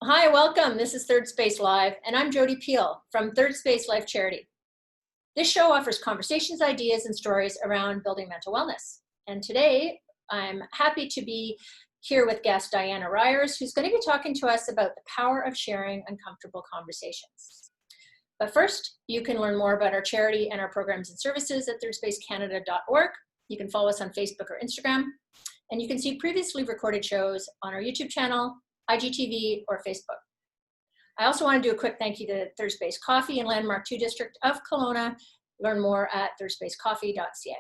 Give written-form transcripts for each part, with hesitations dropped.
Hi, welcome. This is Third Space Live, and I'm Jody Peel from Third Space Life Charity. This show offers conversations, ideas, and stories around building mental wellness. And today, I'm happy to be here with guest Diana Reyers, who's going to be talking to us about the power of sharing uncomfortable conversations. But first, you can learn more about our charity and our programs and services at thirdspacecanada.org. You can follow us on Facebook or Instagram, and you can see previously recorded shows on our YouTube channel, IGTV, or Facebook. I also want to do a quick thank you to Third Space Coffee in Landmark 2 District of Kelowna. Learn more at thirdspacecoffee.ca.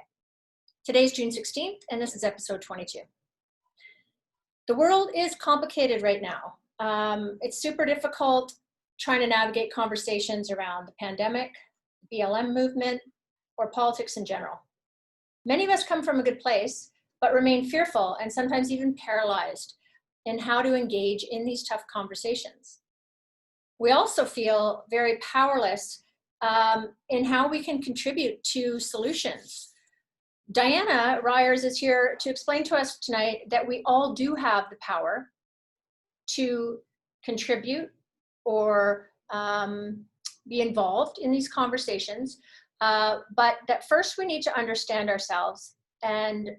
Today's June 16th, and this is episode 22. The world is complicated right now. It's super difficult trying to navigate conversations around the pandemic, the BLM movement, or politics in general. Many of us come from a good place, but remain fearful and sometimes even paralyzed in how to engage in these tough conversations. We also feel very powerless in how we can contribute to solutions. Diana Reyers is here to explain to us tonight that we all do have the power to contribute or be involved in these conversations, but that first we need to understand ourselves, and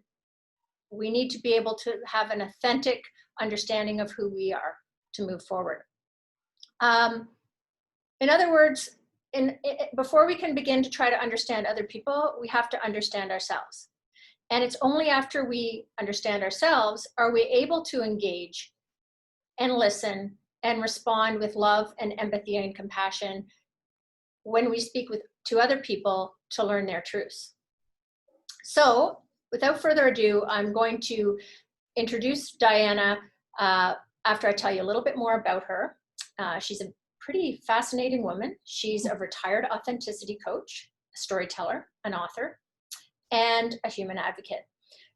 we need to be able to have an authentic understanding of who we are to move forward. In other words, before we can begin to try to understand other people, we have to understand ourselves. And it's only after we understand ourselves are we able to engage and listen and respond with love and empathy and compassion when we speak to other people to learn their truths. So without further ado, I'm going to introduce Diana after I tell you a little bit more about her. She's a pretty fascinating woman. She's a retired authenticity coach, a storyteller, an author, and a human advocate.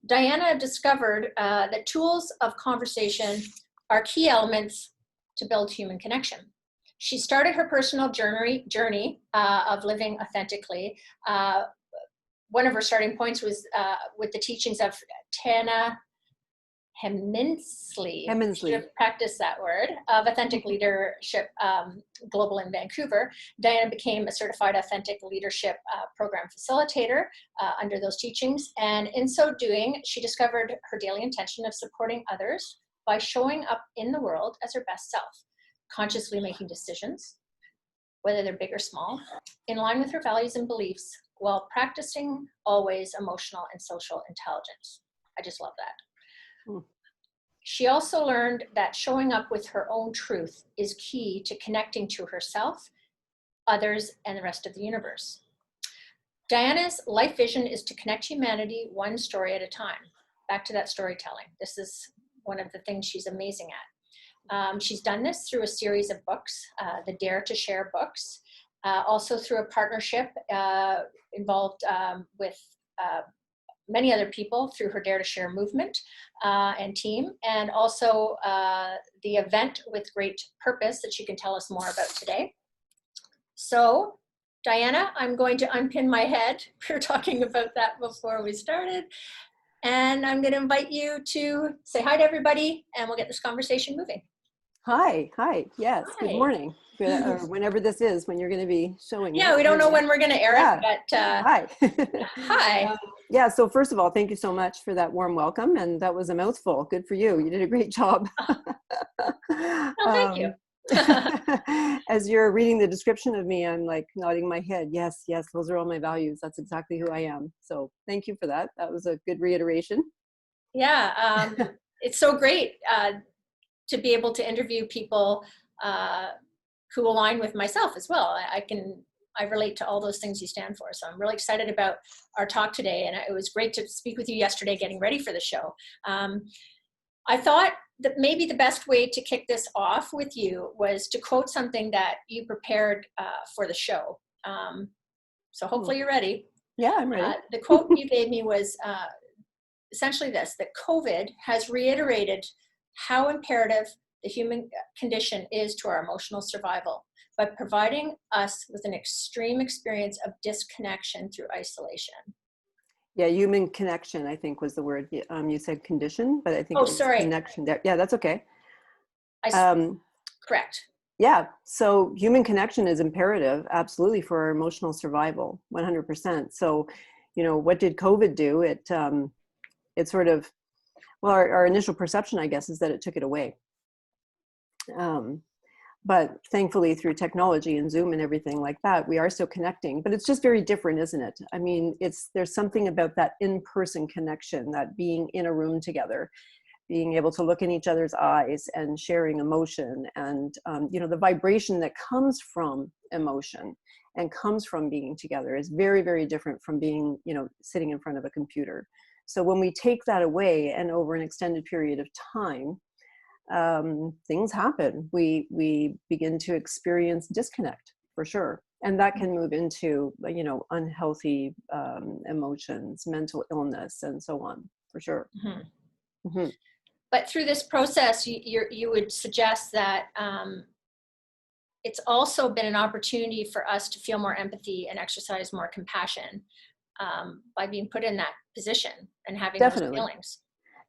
Diana discovered that tools of conversation are key elements to build human connection. She started her personal journey of living authentically. One of her starting points was with the teachings of Tana Hemminsley. Should have practiced that word, of Authentic Leadership Global in Vancouver. Diana became a certified authentic leadership program facilitator under those teachings. And in so doing, she discovered her daily intention of supporting others by showing up in the world as her best self, consciously making decisions, whether they're big or small, in line with her values and beliefs, while practicing always emotional and social intelligence. I just love that. She also learned that showing up with her own truth is key to connecting to herself, others, and the rest of the universe. Diana's life vision is to connect humanity one story at a time. Back to that storytelling. This is one of the things she's amazing at. She's done this through a series of books, the Dare to Share books, also through a partnership involved with many other people through her Dare to Share movement and team, and also the event with Great Purpose that she can tell us more about today. So, Diana, I'm going to unpin my head. We were talking about that before we started. And I'm going to invite you to say hi to everybody, and we'll get this conversation moving. Hi, yes, hi. Good morning, or whenever this is, when you're going to be showing it. Yeah, we don't know when we're going to air it, but hi. Hi. Yeah, so first of all, thank you so much for that warm welcome, and that was a mouthful. Good for you. You did a great job. Well, thank you. As you're reading the description of me, I'm like nodding my head. Yes, those are all my values. That's exactly who I am. So thank you for that. That was a good reiteration. Yeah, it's so great to be able to interview people who align with myself as well. I relate to all those things you stand for. So I'm really excited about our talk today. And it was great to speak with you yesterday, getting ready for the show. I thought that maybe the best way to kick this off with you was to quote something that you prepared for the show. So hopefully you're ready. Yeah, I'm ready. The quote you gave me was essentially this, that COVID has reiterated how imperative the human condition is to our emotional survival by providing us with an extreme experience of disconnection through isolation. Yeah, human connection, I think was the word. You said condition, but I think it was sorry. connection there. Yeah, that's okay. Correct. Yeah. So human connection is imperative, absolutely, for our emotional survival, 100%. So, what did COVID do? It sort of, well, our initial perception, I guess, is that it took it away. But thankfully, through technology and Zoom and everything like that, we are still connecting. But it's just very different, isn't it? I mean, there's something about that in-person connection, that being in a room together, being able to look in each other's eyes and sharing emotion, and the vibration that comes from emotion and comes from being together is very, very different from being, sitting in front of a computer. So when we take that away, and over an extended period of time, things happen. We begin to experience disconnect, for sure. And that can move into, unhealthy emotions, mental illness, and so on, for sure. Mm-hmm. Mm-hmm. But through this process, you would suggest that it's also been an opportunity for us to feel more empathy and exercise more compassion by being put in that position and having those feelings.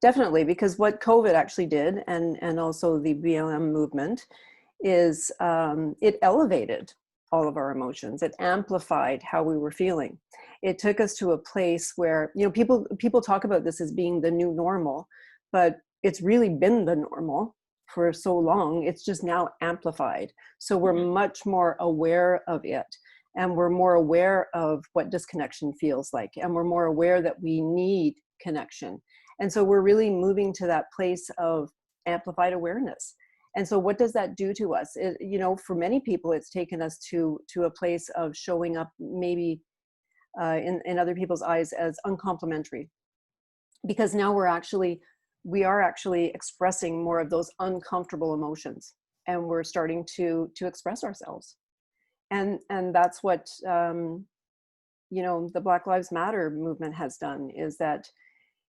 Definitely, because what COVID actually did, and also the BLM movement, is it elevated all of our emotions. It amplified how we were feeling. It took us to a place where, people talk about this as being the new normal, but it's really been the normal for so long. It's just now amplified. So we're much more aware of it, and we're more aware of what disconnection feels like, and we're more aware that we need connection. And so we're really moving to that place of amplified awareness. And so what does that do to us? For many people, it's taken us to a place of showing up maybe in other people's eyes as uncomplimentary, because now we are actually expressing more of those uncomfortable emotions, and we're starting to express ourselves. And that's what, the Black Lives Matter movement has done, is that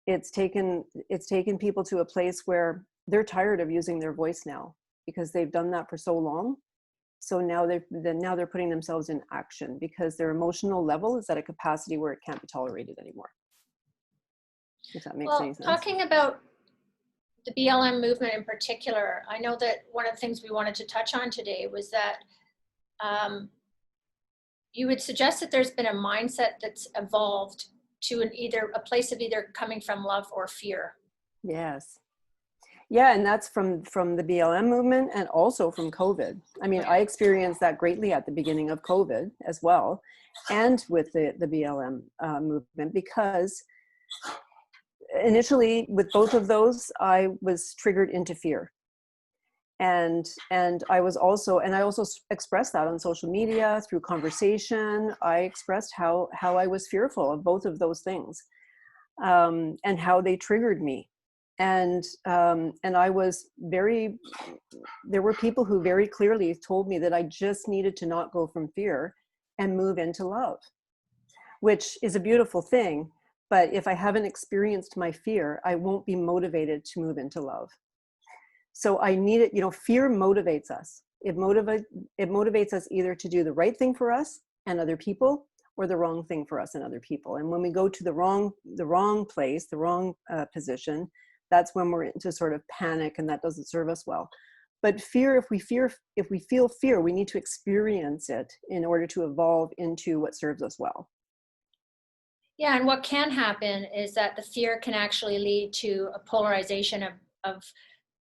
it's taken people to a place where they're tired of using their voice now, because they've done that for so long. So now they're putting themselves in action, because their emotional level is at a capacity where it can't be tolerated anymore. If that makes any sense. Talking about the BLM movement in particular, I know that one of the things we wanted to touch on today was that you would suggest that there's been a mindset that's evolved to a place of either coming from love or fear. Yes. Yeah, and that's from the BLM movement, and also from COVID. I mean, I experienced that greatly at the beginning of COVID as well, and with the BLM movement, because initially with both of those, I was triggered into fear. And I also expressed that on social media, through conversation. I expressed how I was fearful of both of those things, and how they triggered me. And I was there were people who very clearly told me that I just needed to not go from fear and move into love, which is a beautiful thing. But if I haven't experienced my fear, I won't be motivated to move into love. So I need it, fear motivates us. It motivates us either to do the right thing for us and other people, or the wrong thing for us and other people. And when we go to the wrong place, the wrong position, that's when we're into sort of panic, and that doesn't serve us well. But fear, if we feel fear, we need to experience it in order to evolve into what serves us well. Yeah, and what can happen is that the fear can actually lead to a polarization of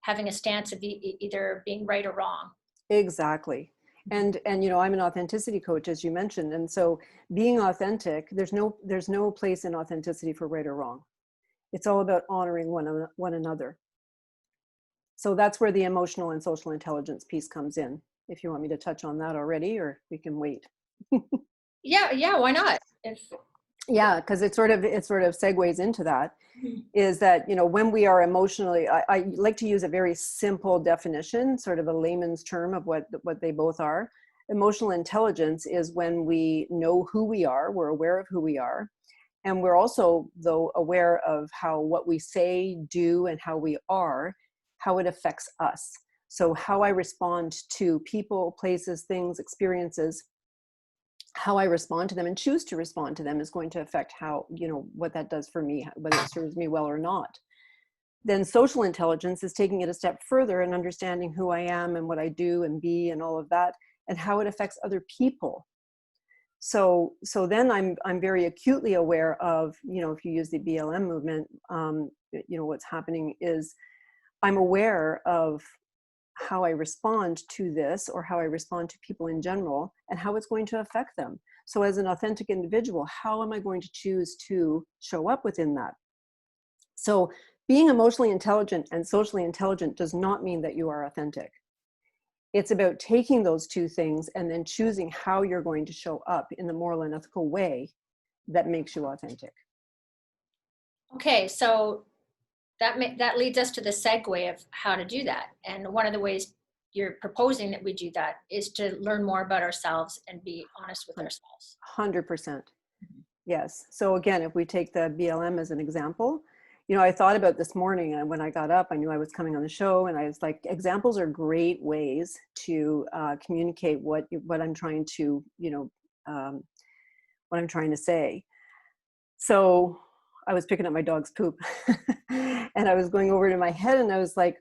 having a stance of either being right or wrong. Exactly. And I'm an authenticity coach, as you mentioned. And so being authentic, there's no place in authenticity for right or wrong. It's all about honoring one another. So that's where the emotional and social intelligence piece comes in. If you want me to touch on that already, or we can wait. Yeah, why not? Yeah, because it sort of segues into that. Is that, when we are emotionally, I like to use a very simple definition, sort of a layman's term of what they both are. Emotional intelligence is when we know who we are, we're aware of who we are, and we're also, though, aware of how what we say, do, and how we are, how it affects us. So how I respond to people, places, things, experiences, how I respond to them and choose to respond to them is going to affect how, what that does for me, whether it serves me well or not. Then social intelligence is taking it a step further and understanding who I am and what I do and be and all of that, and how it affects other people. So then I'm very acutely aware of, if you use the BLM movement, what's happening is I'm aware of how I respond to this, or how I respond to people in general, and how it's going to affect them. So as an authentic individual, how am I going to choose to show up within that? So being emotionally intelligent and socially intelligent does not mean that you are authentic. It's about taking those two things and then choosing how you're going to show up in the moral and ethical way that makes you authentic. Okay, so that leads us to the segue of how to do that. And one of the ways you're proposing that we do that is to learn more about ourselves and be honest with ourselves. 100%. Yes. So again, if we take the BLM as an example, I thought about this morning, and when I got up, I knew I was coming on the show, and I was like, examples are great ways to communicate what I'm trying to, what I'm trying to say. So I was picking up my dog's poop and I was going over it in my head, and I was like,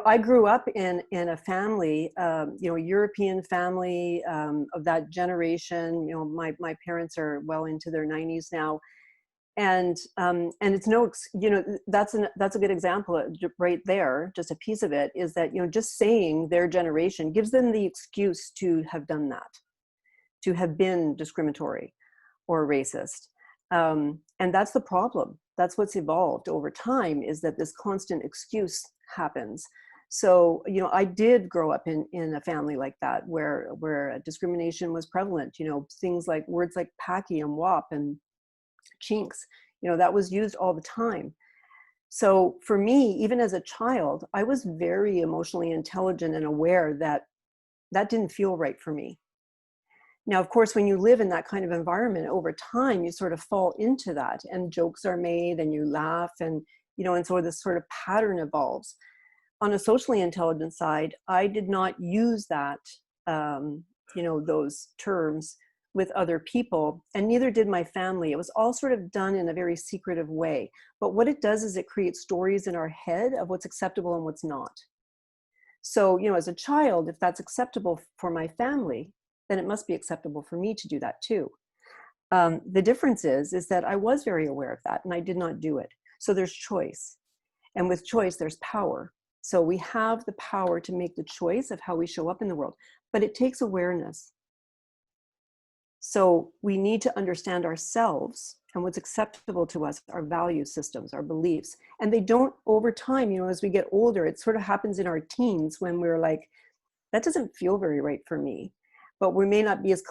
I grew up in a family, European family of that generation. My parents are well into their 90s now. And it's that's a good example right there. Just a piece of it is that, just saying their generation gives them the excuse to have done that, to have been discriminatory or racist. And that's the problem. That's what's evolved over time, is that this constant excuse happens. So, I did grow up in a family like that, where discrimination was prevalent. Things like words like "packy" and "wop" and "chinks," that was used all the time. So for me, even as a child, I was very emotionally intelligent and aware that that didn't feel right for me. Now, of course, when you live in that kind of environment, over time, you sort of fall into that, and jokes are made and you laugh, and, and so this sort of pattern evolves. On a socially intelligent side, I did not use that, those terms with other people, and neither did my family. It was all sort of done in a very secretive way. But what it does is it creates stories in our head of what's acceptable and what's not. So, as a child, if that's acceptable for my family, then it must be acceptable for me to do that too. The difference is that I was very aware of that, and I did not do it. So there's choice. And with choice, there's power. So we have the power to make the choice of how we show up in the world, but it takes awareness. So we need to understand ourselves and what's acceptable to us, our value systems, our beliefs. And they don't, over time, as we get older, it sort of happens in our teens when we're like, that doesn't feel very right for me. But we may not be as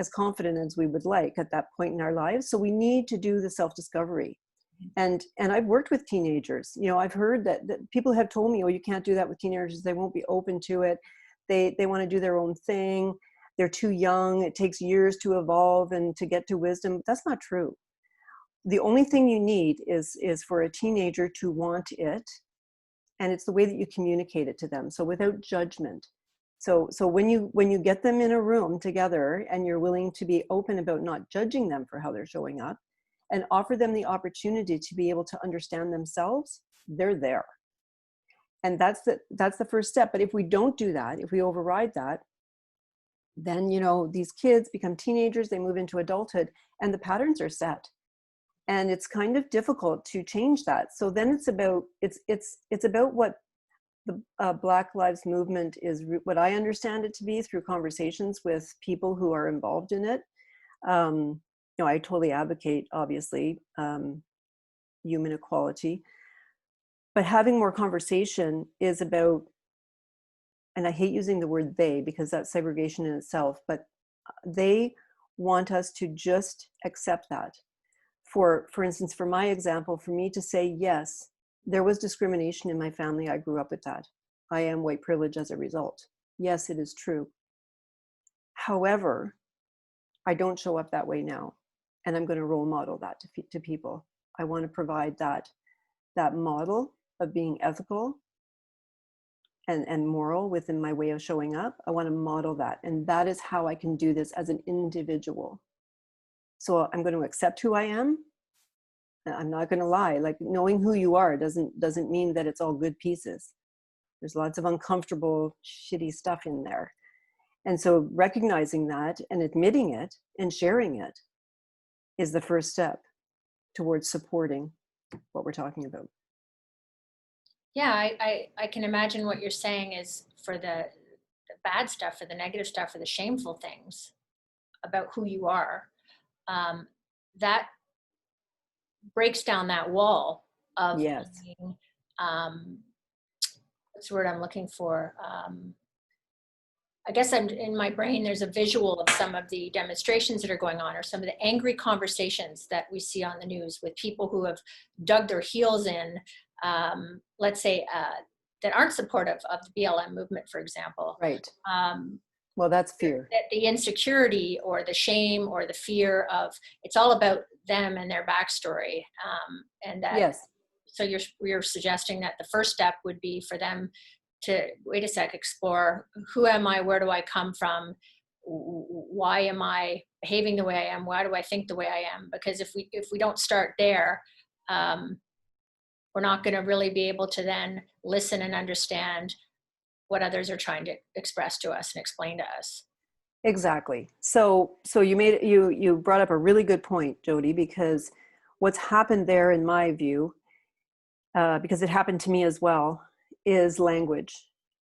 confident as we would like at that point in our lives. So we need to do the self-discovery. And I've worked with teenagers. I've heard that people have told me, oh, you can't do that with teenagers. They won't be open to it. They want to do their own thing. They're too young. It takes years to evolve and to get to wisdom. That's not true. The only thing you need is for a teenager to want it. And it's the way that you communicate it to them. So without judgment. So when you get them in a room together and you're willing to be open about not judging them for how they're showing up, and offer them the opportunity to be able to understand themselves, they're there. And that's the first step. But if we don't do that, if we override that, then, these kids become teenagers, they move into adulthood, and the patterns are set. And it's kind of difficult to change that. So then it's about what the Black Lives Movement is, what I understand it to be through conversations with people who are involved in it. I totally advocate, obviously, human equality. But having more conversation is about, and I hate using the word they because that's segregation in itself, but they want us to just accept that. For instance, for my example, for me to say, yes, there was discrimination in my family. I grew up with that. I am white privilege as a result. Yes, it is true. However, I don't show up that way now. And I'm going to role model that to people. I want to provide that model of being ethical and moral within my way of showing up. I want to model that. And that is how I can do this as an individual. So I'm going to accept who I am. I'm not going to lie. Like, knowing who you are doesn't mean that it's all good pieces. There's lots of uncomfortable, shitty stuff in there. And so recognizing that and admitting it and sharing it is the first step towards supporting what we're talking about. Yeah, I can imagine what you're saying is for the bad stuff, for the negative stuff, for the shameful things about who you are, that breaks down that wall of Yes. being, what's the word I'm looking for? I guess I'm in my brain, there's a visual of some of the demonstrations that are going on, or some of the angry conversations that we see on the news with people who have dug their heels in, let's say, that aren't supportive of the BLM movement, for example. Right. Well, that's fear. That the insecurity or the shame or the fear of, it's all about them and their backstory. And that, yes. So you're suggesting that the first step would be for them to, wait a sec, explore, who am I, where do I come from, why am I behaving the way I am, why do I think the way I am? Because if we don't start there, we're not going to really be able to then listen and understand what others are trying to express to us and explain to us. Exactly. So you brought up a really good point, Jody, because what's happened there, in my view, because it happened to me as well, is language.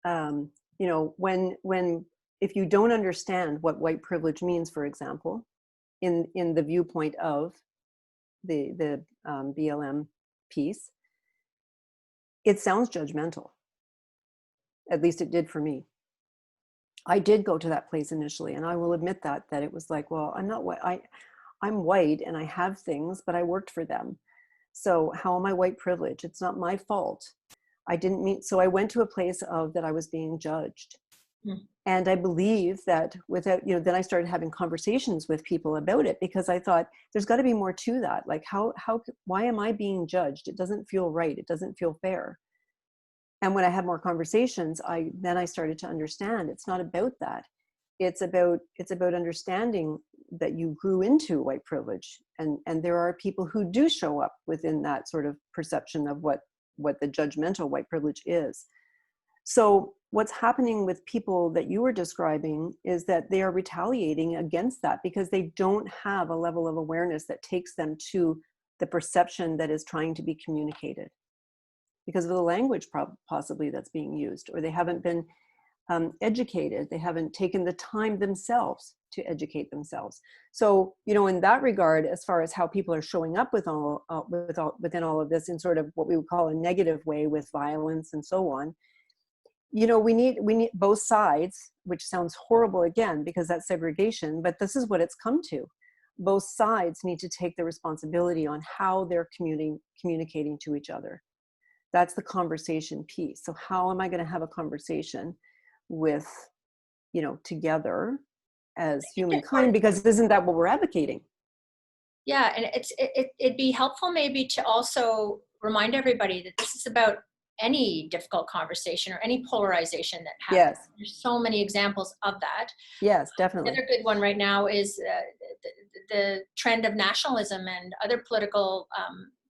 When if you don't understand what white privilege means, for example, in the viewpoint of the BLM piece, it sounds judgmental. At least it did for me. I did go to that place initially, and I will admit that it was like, well, I'm not white. I'm white and I have things, but I worked for them. So how am I white privileged? It's not my fault. I didn't mean, so I went to a place of that I was being judged. Mm. And I believe that without, then I started having conversations with people about it, because I thought there's got to be more to that. Like why am I being judged? It doesn't feel right. It doesn't feel fair. And when I had more conversations, I started to understand it's not about that. It's about understanding that you grew into white privilege, and there are people who do show up within that sort of perception of what the judgmental white privilege is. So what's happening with people that you were describing is that they are retaliating against that because they don't have a level of awareness that takes them to the perception that is trying to be communicated, because of the language possibly that's being used, or they haven't been educated. They haven't taken the time themselves to educate themselves. So, in that regard, as far as how people are showing up within all of this in sort of what we would call a negative way, with violence and so on, we need both sides, which sounds horrible again, because that's segregation, but this is what it's come to. Both sides need to take the responsibility on how they're communicating to each other. That's the conversation piece. So how am I going to have a conversation with, together as humankind? Because isn't that what we're advocating? Yeah, and it'd be helpful maybe to also remind everybody that this is about any difficult conversation or any polarization that happens. Yes. There's so many examples of that. Yes, definitely. Another good one right now is the trend of nationalism and other political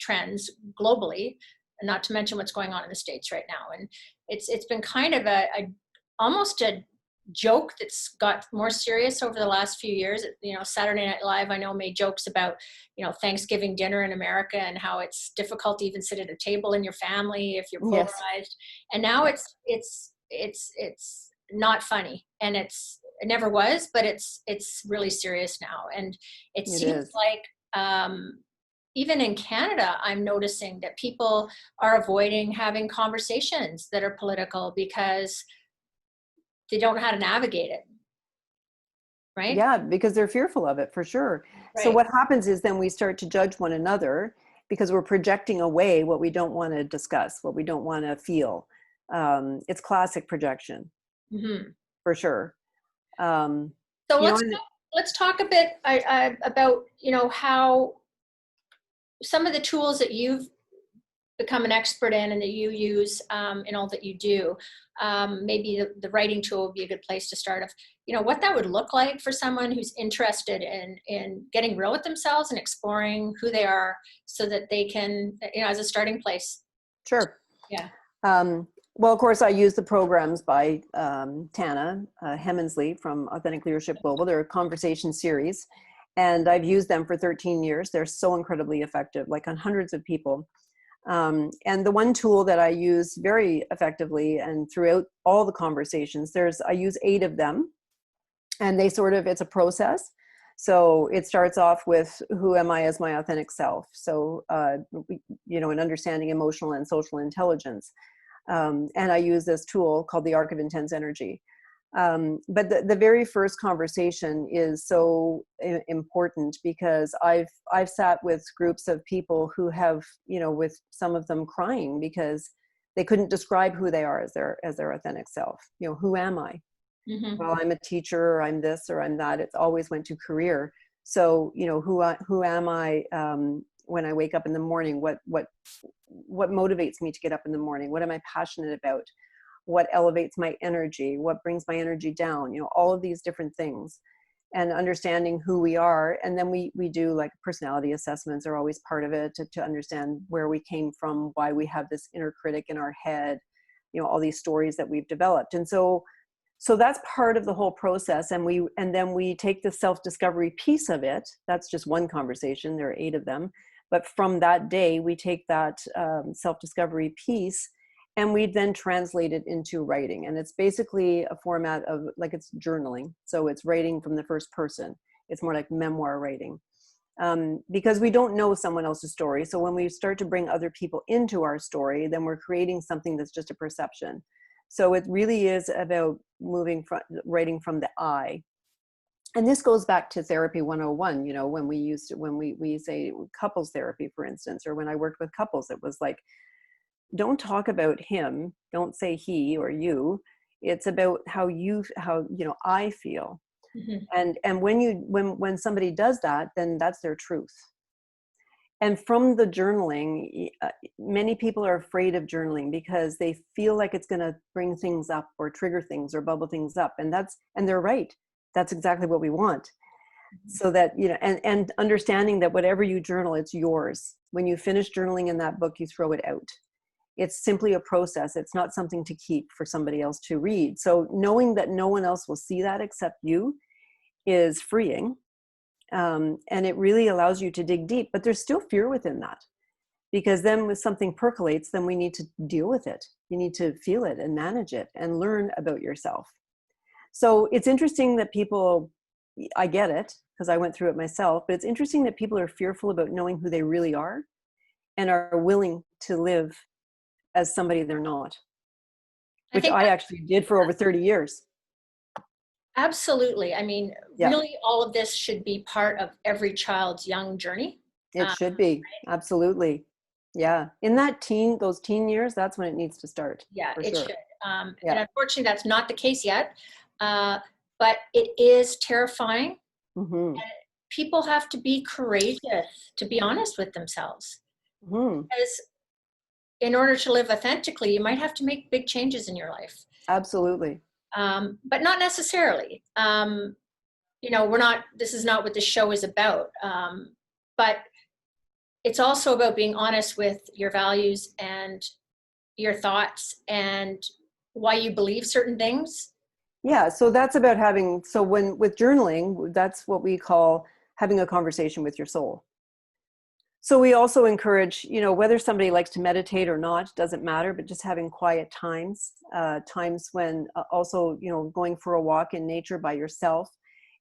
trends globally, and not to mention what's going on in the States right now. And it's been kind of almost a joke that's got more serious over the last few years. Saturday Night Live, I know, made jokes about, Thanksgiving dinner in America and how it's difficult to even sit at a table in your family if you're polarized. Yes. And now it's not funny, and it never was, but it's really serious now. And it seems like even in Canada, I'm noticing that people are avoiding having conversations that are political because they don't know how to navigate it. Right? Yeah, because they're fearful of it, for sure. Right. So what happens is then we start to judge one another because we're projecting away what we don't want to discuss, what we don't want to feel. It's classic projection, for sure. So let's talk a bit about how some of the tools that you've become an expert in and that you use in all that you do. Maybe the writing tool would be a good place to start of, what that would look like for someone who's interested in getting real with themselves and exploring who they are so that they can, as a starting place. Sure. Yeah. Well, of course, I use the programs by Tana Hemmensley from Authentic Leadership Global. They're a conversation series, and I've used them for 13 years. They're so incredibly effective, like on hundreds of people. And the one tool that I use very effectively and throughout all the conversations, I use 8 of them, and it's a process. So it starts off with, who am I as my authentic self? So, an understanding emotional and social intelligence. And I use this tool called the Arc of Intense Energy. But the very first conversation is so important, because I've sat with groups of people who have, with some of them crying because they couldn't describe who they are as their authentic self. Who am I? Mm-hmm. Well, I'm a teacher, or I'm this, or I'm that. It's always went to career. So, who am I when I wake up in the morning? What motivates me to get up in the morning? What am I passionate about? What elevates my energy? What brings my energy down? All of these different things, and understanding who we are. And then we do, like, personality assessments are always part of it, to understand where we came from, why we have this inner critic in our head, all these stories that we've developed. And so that's part of the whole process. And then we take the self-discovery piece of it. That's just one conversation. There are 8 of them. But from that day, we take that self-discovery piece, and we then translate it into writing. And it's basically a format of, like, it's journaling. So it's writing from the first person. It's more like memoir writing, because we don't know someone else's story. So when we start to bring other people into our story, then we're creating something that's just a perception. So it really is about writing from the I. And this goes back to therapy 101, when we say couples therapy, for instance, or when I worked with couples, it was like, don't talk about him, don't say he or you. It's about how I feel. Mm-hmm. And when somebody does that, then that's their truth. And from the journaling, many people are afraid of journaling because they feel like it's going to bring things up or trigger things or bubble things up. And they're right. That's exactly what we want. Mm-hmm. So that, and understanding that whatever you journal, it's yours. When you finish journaling in that book, you throw it out. It's simply a process. It's not something to keep for somebody else to read. So knowing that no one else will see that except you is freeing. And it really allows you to dig deep, but there's still fear within that, because then when something percolates, then we need to deal with it. You need to feel it and manage it and learn about yourself. So it's interesting that I get it because I went through it myself, but it's interesting that people are fearful about knowing who they really are and are willing to live as somebody they're not, which I actually did for over 30 years. Absolutely. I mean, yeah. Really, all of this should be part of every child's young journey. It should be. Right? Absolutely. Yeah. In those teen years, that's when it needs to start. Yeah, it sure. should. And unfortunately, that's not the case yet. But it is terrifying. Mm-hmm. And people have to be courageous to be honest with themselves. Mm-hmm. Because in order to live authentically, you might have to make big changes in your life. Absolutely. But not necessarily. This is not what the show is about. But it's also about being honest with your values and your thoughts and why you believe certain things. Yeah. So that's about with journaling, that's what we call having a conversation with your soul. So we also encourage, whether somebody likes to meditate or not, doesn't matter, but just having quiet times when also, going for a walk in nature by yourself.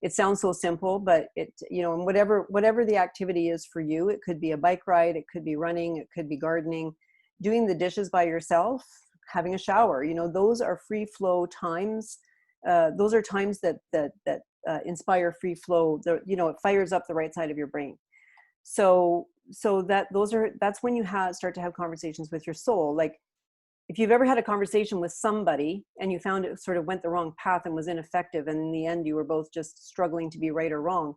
It sounds so simple, but and whatever the activity is for you, it could be a bike ride, it could be running, it could be gardening, doing the dishes by yourself, having a shower, those are free flow times. Those are times that inspire free flow. It fires up the right side of your brain. So that's when you start to have conversations with your soul. Like, if you've ever had a conversation with somebody and you found it sort of went the wrong path and was ineffective, and in the end you were both just struggling to be right or wrong,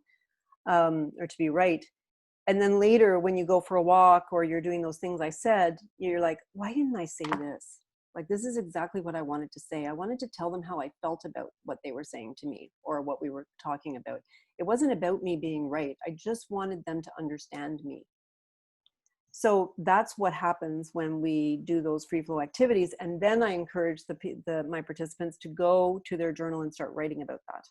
or to be right, And then later when you go for a walk or you're doing those things I said, you're like, why didn't I say this? Like, this is exactly what I wanted to say. I wanted to tell them how I felt about what they were saying to me or what we were talking about. It wasn't about me being right. I just wanted them to understand me. So that's what happens when we do those free flow activities. And then I encourage my participants to go to their journal and start writing about that.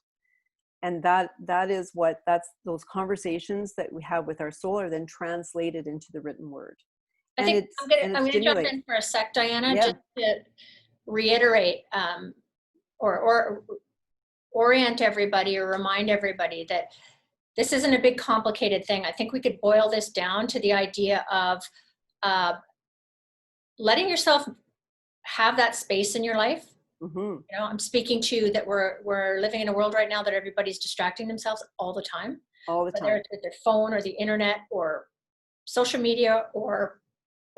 And that's those conversations that we have with our soul are then translated into the written word. I think I'm gonna jump in for a sec, Diana, just to reiterate or orient everybody or remind everybody that this isn't a big complicated thing. I think we could boil this down to the idea of letting yourself have that space in your life. Mm-hmm. You know, I'm speaking to that we're living in a world right now that everybody's distracting themselves all the time. All the time. Whether it's with their phone or the internet or social media, or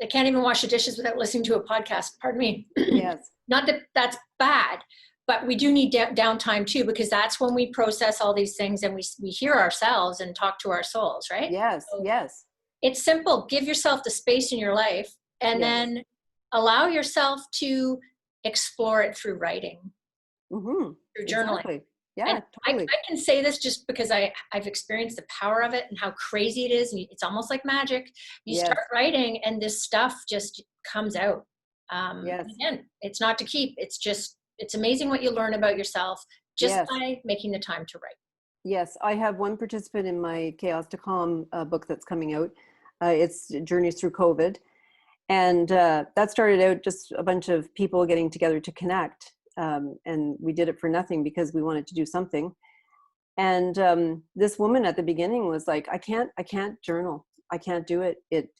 they can't even wash the dishes without listening to a podcast. Pardon me. Yes. Not that that's bad, but we do need downtime too, because that's when we process all these things and we hear ourselves and talk to our souls, right? Yes, so yes. It's simple. Give yourself the space in your life and then allow yourself to explore it through writing, through journaling. Exactly. Yeah, totally. I can say this just because I've experienced the power of it and how crazy it is. And it's almost like magic. You start writing and this stuff just comes out. Again, it's not to keep. It's amazing what you learn about yourself just by making the time to write. Yes, I have one participant in my Chaos to Calm book that's coming out. It's Journeys Through COVID. And that started out just a bunch of people getting together to connect. And we did it for nothing because we wanted to do something. And this woman at the beginning was like, I can't journal. I can't do it.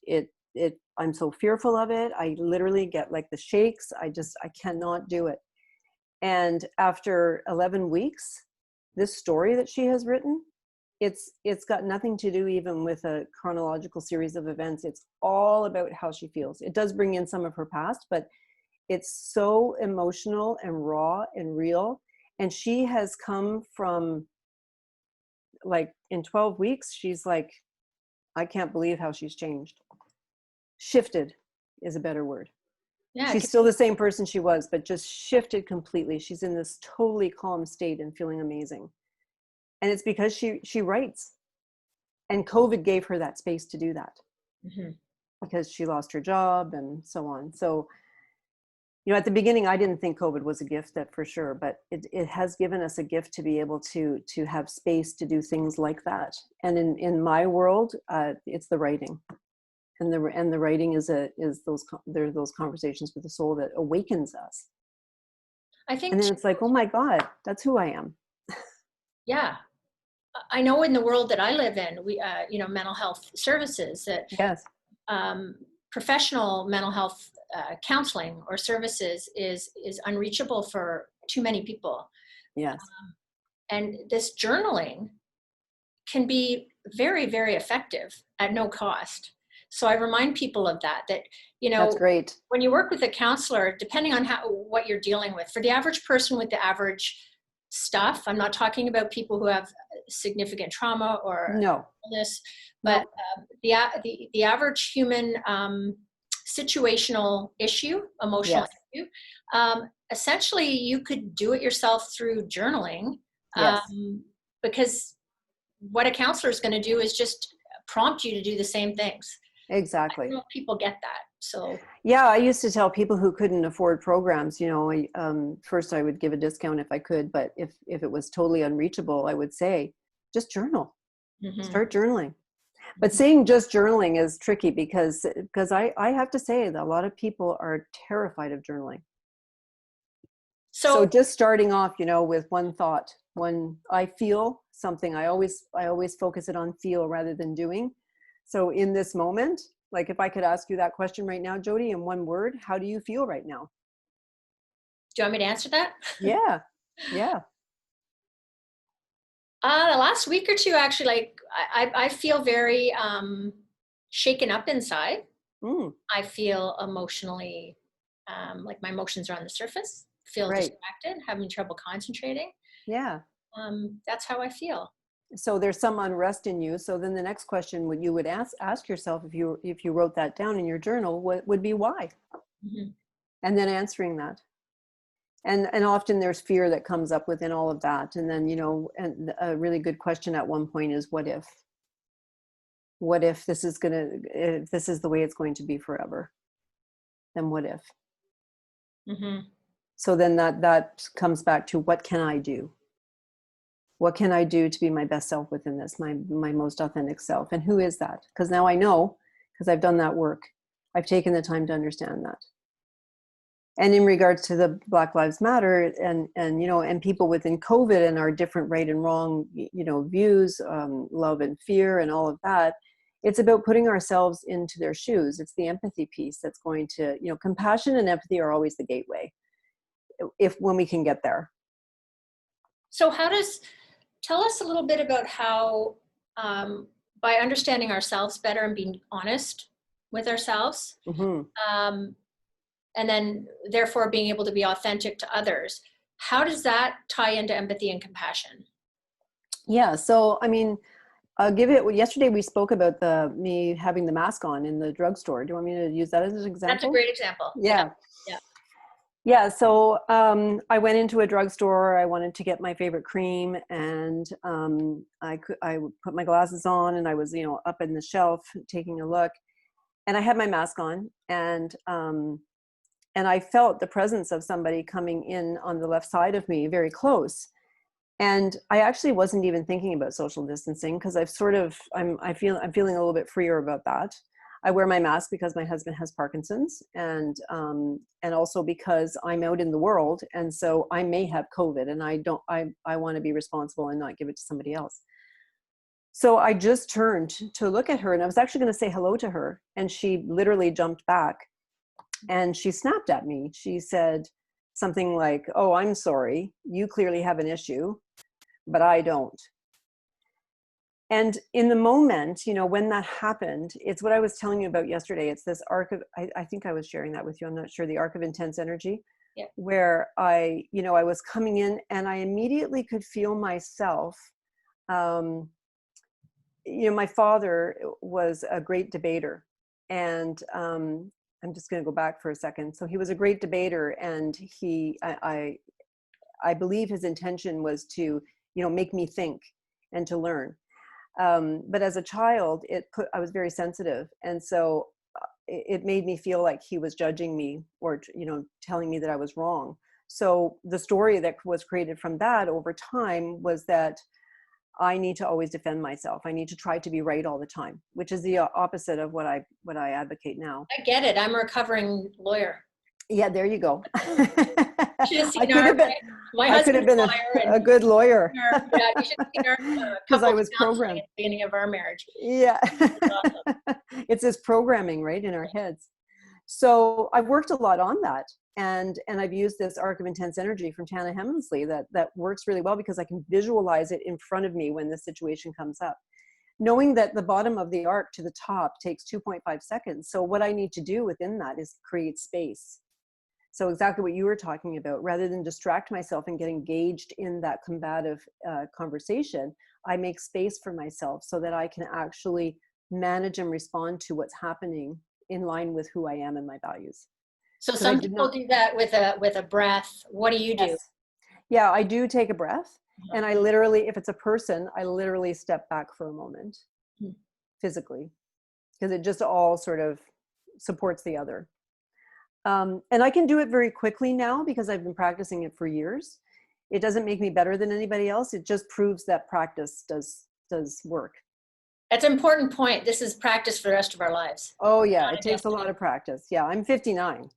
I'm so fearful of it. I literally get like the shakes. I cannot do it. And after 11 weeks, this story that she has written, it's got nothing to do even with a chronological series of events. It's all about how she feels. It does bring in some of her past, but it's so emotional and raw and real. And she has come from, like, in 12 weeks, she's like, I can't believe how she's changed. Shifted is a better word. Yeah, she's still the same person she was, but just shifted completely. She's in this totally calm state and feeling amazing. And it's because she writes. And COVID gave her that space to do that. Mm-hmm. Because she lost her job and so on. So, you know, at the beginning, I didn't think COVID was a gift, that for sure, but it has given us a gift to be able to have space to do things like that. And in my world, it's the writing. And the writing is those conversations with the soul that awakens us. I think, and then it's like, oh my God, that's who I am. Yeah. I know in the world that I live in, we, mental health services, that professional mental health counseling or services is unreachable for too many people. Yes. And this journaling can be very, very effective at no cost. So I remind people of that, you know, that's great. When you work with a counselor, depending on what you're dealing with, for the average person with the average stuff, I'm not talking about people who have significant trauma or illness, but the average human situational issue, emotional issue, essentially you could do it yourself through journaling, because what a counselor is going to do is just prompt you to do the same things. Exactly. I don't know if people get that. So yeah, I used to tell people who couldn't afford programs, you know, first I would give a discount if I could, but if it was totally unreachable, I would say, just journal. Mm-hmm. Start journaling. But saying just journaling is tricky because I have to say that a lot of people are terrified of journaling. So just starting off, you know, with one thought, when I feel something, I always focus it on feel rather than doing. So in this moment, like if I could ask you that question right now, Jody, in one word, how do you feel right now? Do you want me to answer that? Yeah. The last week or two, actually, like I feel very shaken up inside. I feel emotionally, like my emotions are on the surface, feel distracted, having trouble concentrating. Yeah. That's how I feel. So there's some unrest in you. So then the next question you would ask yourself, if you wrote that down in your journal, what would be why? Mhm. And then answering that. And often there's fear that comes up within all of that. And then, and a really good question at one point is, what if? What if this is the way it's going to be forever? Then what if? Mhm. So then that comes back to, what can I do? What can I do to be my best self within this, my most authentic self? And who is that? Because now I know, because I've done that work. I've taken the time to understand that. And in regards to the Black Lives Matter and people within COVID and our different right and wrong, views, love and fear and all of that, it's about putting ourselves into their shoes. It's the empathy piece that's going to, compassion and empathy are always the gateway, when we can get there. So tell us a little bit about how, by understanding ourselves better and being honest with ourselves, Mm-hmm. and then therefore being able to be authentic to others, how does that tie into empathy and compassion? Yeah. So, yesterday we spoke about me having the mask on in the drugstore. Do you want me to use that as an example? That's a great example. Yeah. Yeah. Yeah. So I went into a drugstore. I wanted to get my favorite cream, and I put my glasses on, and I was, up in the shelf taking a look, and I had my mask on, and I felt the presence of somebody coming in on the left side of me, very close. And I actually wasn't even thinking about social distancing, because I'm feeling a little bit freer about that. I wear my mask because my husband has Parkinson's, and also because I'm out in the world, and so I may have COVID, and I want to be responsible and not give it to somebody else. So I just turned to look at her, and I was actually going to say hello to her, and she literally jumped back, and she snapped at me. She said something like, "Oh, I'm sorry. You clearly have an issue, but I don't." And in the moment, when that happened, it's what I was telling you about yesterday. It's this arc of, I think I was sharing that with you, I'm not sure, the arc of intense energy, Yeah. where I was coming in, and I immediately could feel myself. My father was a great debater, and I'm just going to go back for a second. So he was a great debater, and I believe his intention was to, make me think and to learn. But as a child, I was very sensitive. And so it made me feel like he was judging me, or, telling me that I was wrong. So the story that was created from that over time was that I need to always defend myself. I need to try to be right all the time, which is the opposite of what I advocate now. I get it. I'm a recovering lawyer. Yeah, there you go. I could have been a good lawyer. Yeah, you should have seen our Because I couples was counseling programmed at the beginning of our marriage. Yeah. Awesome. It's this programming, right, in our heads. So I've worked a lot on that. And I've used this arc of intense energy from Tana Hemsley that works really well, because I can visualize it in front of me when the situation comes up. Knowing that the bottom of the arc to the top takes 2.5 seconds. So what I need to do within that is create space. So exactly what you were talking about, rather than distract myself and get engaged in that combative conversation, I make space for myself so that I can actually manage and respond to what's happening in line with who I am and my values. So some people do that with a breath. What do you do? Yes. Yeah, I do take a breath. And I literally, if it's a person, I literally step back for a moment physically, because it just all sort of supports the other. And I can do it very quickly now, because I've been practicing it for years. It doesn't make me better than anybody else. It just proves that practice does work. That's an important point. This is practice for the rest of our lives. Oh yeah, it takes a lot of practice. Yeah, I'm 59,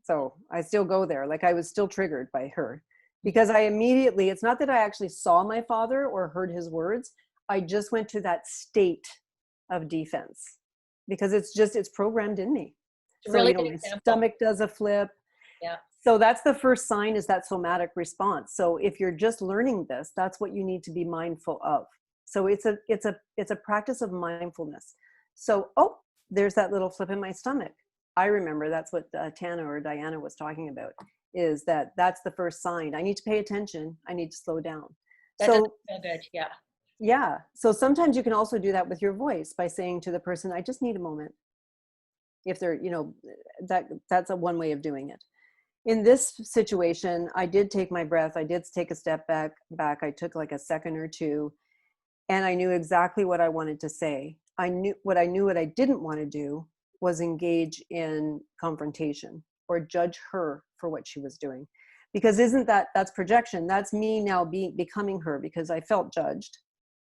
so I still go there. Like, I was still triggered by her, because I immediately, it's not that I actually saw my father or heard his words. I just went to that state of defense, because it's programmed in me. So, Really my example. stomach does a flip. Yeah. So that's the first sign, is that somatic response. So if you're just learning this, that's what you need to be mindful of. So it's a practice of mindfulness. So, there's that little flip in my stomach. I remember that's what Tana or Diana was talking about, is that's the first sign. I need to pay attention. I need to slow down. That doesn't feel good. Yeah. Yeah. So sometimes you can also do that with your voice by saying to the person, I just need a moment. If they're, that's a one way of doing it. In this situation, I did take my breath. I did take a step back. I took like a second or two, and I knew exactly what I wanted to say. I knew what I didn't want to do was engage in confrontation or judge her for what she was doing. Because that's projection. That's me now becoming her, because I felt judged.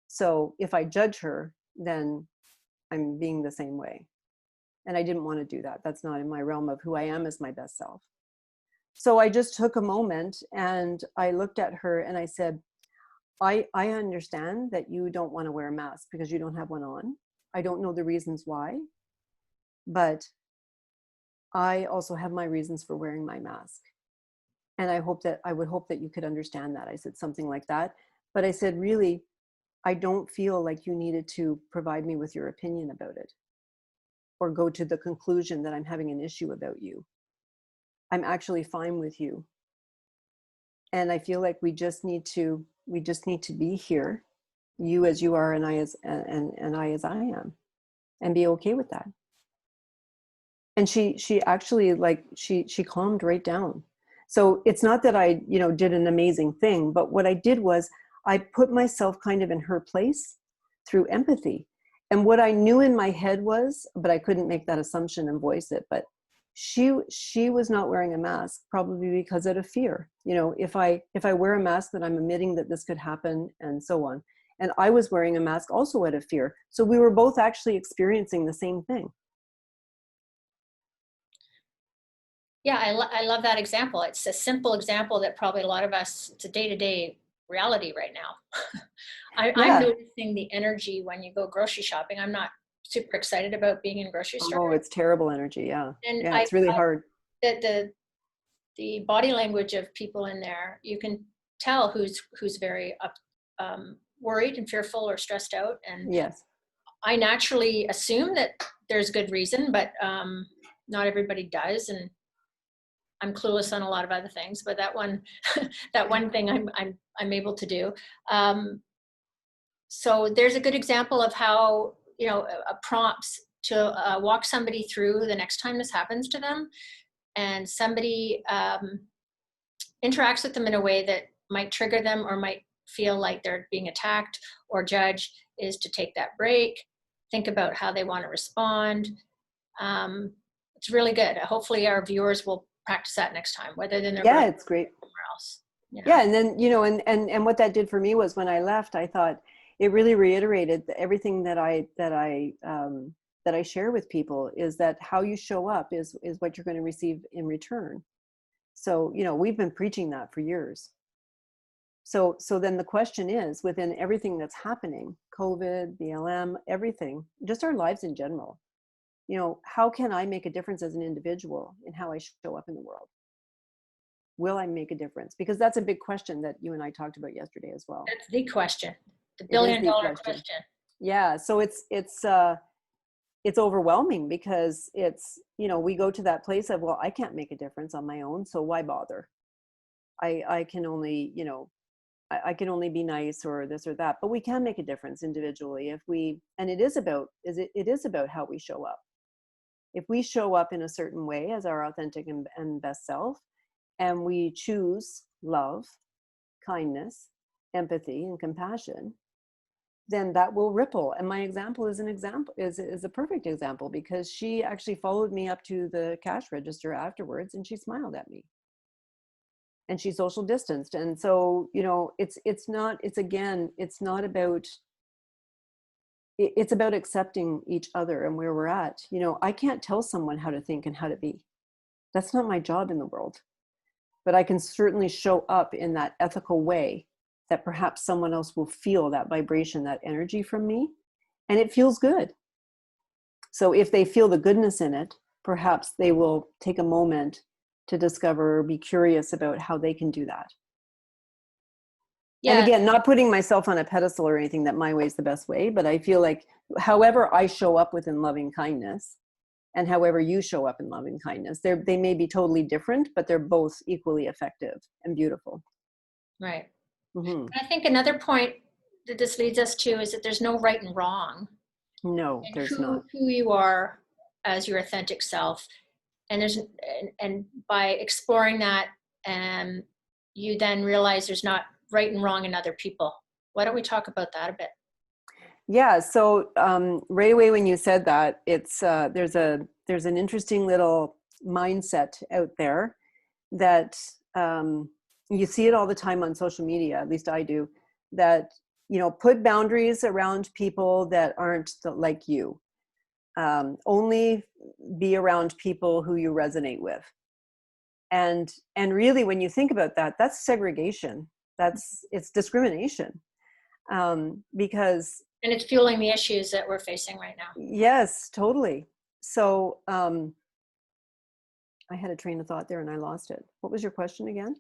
So if I judge her, then I'm being the same way. And I didn't want to do that. That's not in my realm of who I am as my best self. So I just took a moment and I looked at her and I said, I understand that you don't want to wear a mask because you don't have one on. I don't know the reasons why, but I also have my reasons for wearing my mask. And I would hope that you could understand that. I said something like that. But I said, really, I don't feel like you needed to provide me with your opinion about it or go to the conclusion that I'm having an issue about you. I'm actually fine with you. And I feel like we just need to be here, you as you are and I as I am, and be okay with that. And she actually, like, she calmed right down. So it's not that I, did an amazing thing, but what I did was I put myself kind of in her place through empathy. And what I knew in my head was, but I couldn't make that assumption and voice it, but she was not wearing a mask probably because out of fear. If I wear a mask, then I'm admitting that this could happen, and so on. And I was wearing a mask also out of fear. So we were both actually experiencing the same thing. Yeah, I love that example. It's a simple example that probably a lot of us, it's a day-to-day reality right now. I'm Yeah. noticing the energy when you go grocery shopping. I'm not super excited about being in grocery stores. Oh, it's terrible energy. Yeah. And Yeah, it's really hard. The body language of people in there, you can tell who's very worried and fearful or stressed out. And Yes. I naturally assume that there's good reason, but not everybody does. And I'm clueless on a lot of other things, but that one thing I'm able to do. So there's a good example of how, prompts to walk somebody through the next time this happens to them, and somebody interacts with them in a way that might trigger them or might feel like they're being attacked or judged, is to take that break, think about how they want to respond. It's really good. Hopefully our viewers will practice that next time, whether they're it's great somewhere else. Yeah, and then and what that did for me was when I left, I thought it really reiterated everything that I share with people, is that how you show up is what you're going to receive in return. So we've been preaching that for years. So then the question is, within everything that's happening, COVID, BLM, everything, just our lives in general, how can I make a difference as an individual in how I show up in the world? Will I make a difference? Because that's a big question that you and I talked about yesterday as well. That's the question, the billion-dollar question. Yeah, so it's overwhelming, because it's, we go to that place of, well, I can't make a difference on my own, so why bother? I can only, I can only be nice or this or that, but we can make a difference individually and it is about how we show up. If we show up in a certain way as our authentic and best self, and we choose love, kindness, empathy, and compassion, then that will ripple. And my example is a perfect example, because she actually followed me up to the cash register afterwards, and she smiled at me. And she social distanced. And so, it's about accepting each other and where we're at. I can't tell someone how to think and how to be. That's not my job in the world. But I can certainly show up in that ethical way that perhaps someone else will feel that vibration, that energy from me, and it feels good. So if they feel the goodness in it, perhaps they will take a moment to discover or be curious about how they can do that. Yeah. And again, not putting myself on a pedestal or anything, that my way is the best way, but I feel like however I show up within loving kindness, and however you show up in loving kindness, they may be totally different, but they're both equally effective and beautiful. Right. Mm-hmm. I think another point that this leads us to is that there's no right and wrong. No, And there's not. who you are as your authentic self. And and by exploring that, you then realize there's not right and wrong in other people. Why don't we talk about that a bit? Yeah. So right away when you said that, it's there's an interesting little mindset out there that you see it all the time on social media. At least I do. That put boundaries around people that aren't like you. Only be around people who you resonate with. And really, when you think about that, that's segregation. It's discrimination. Because and it's fueling the issues that we're facing right now. Yes, totally. So I had a train of thought there and I lost it. What was your question again?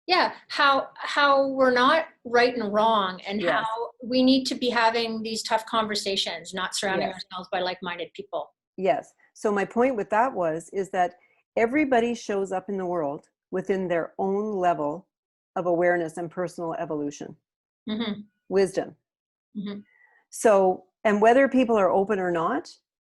Yeah, how we're not right and wrong, and Yes. how we need to be having these tough conversations, not surrounding Yes. ourselves by like-minded people. Yes. So my point with that is that everybody shows up in the world within their own level of awareness and personal evolution, Mm-hmm. wisdom. Mm-hmm. So, and whether people are open or not,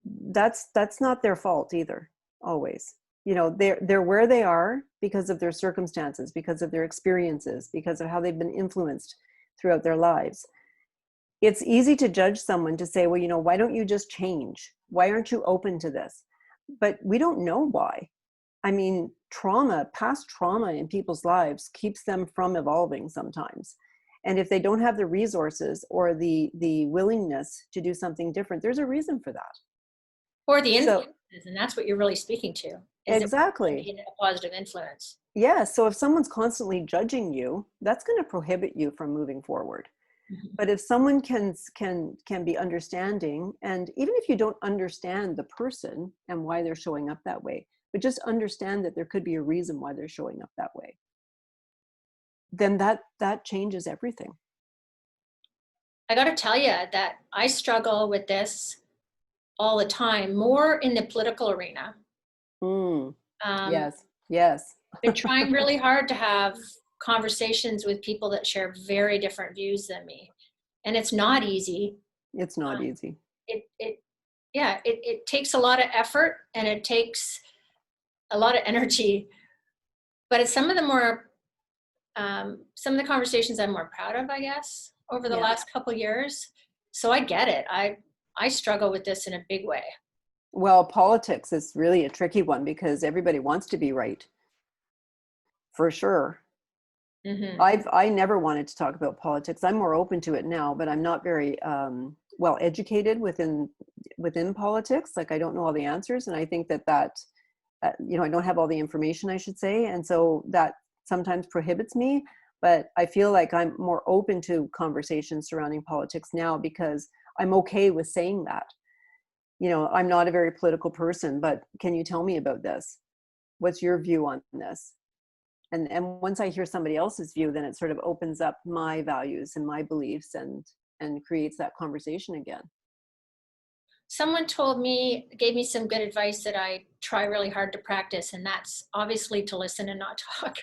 that's not their fault either, always. They're where they are because of their circumstances, because of their experiences, because of how they've been influenced throughout their lives. It's easy to judge someone to say, well, why don't you just change? Why aren't you open to this? But we don't know why. I mean, past trauma in people's lives keeps them from evolving sometimes. And if they don't have the resources or the willingness to do something different, there's a reason for that. Or the influences, and that's what you're really speaking to. Exactly. A positive influence. Yeah. So if someone's constantly judging you, that's going to prohibit you from moving forward. Mm-hmm. But if someone can be understanding, and even if you don't understand the person and why they're showing up that way, but just understand that there could be a reason why they're showing up that way, then that changes everything. I got to tell you that I struggle with this all the time, more in the political arena. Yes. I've been trying really hard to have conversations with people that share very different views than me, and it's not easy. It's not easy. It takes a lot of effort and it takes a lot of energy, but it's some of the conversations I'm more proud of, I guess, over the last couple of years. So I get it. I struggle with this in a big way. Well, politics is really a tricky one because everybody wants to be right. For sure. Mm-hmm. I never wanted to talk about politics. I'm more open to it now, but I'm not very well educated within politics. Like, I don't know all the answers, and I think that I don't have all the information, I should say, and so that sometimes prohibits me. But I feel like I'm more open to conversations surrounding politics now because I'm okay with saying that. I'm not a very political person, but can you tell me about this? What's your view on this? And once I hear somebody else's view, then it sort of opens up my values and my beliefs and creates that conversation again. Someone gave me some good advice that I try really hard to practice, and that's obviously to listen and not talk.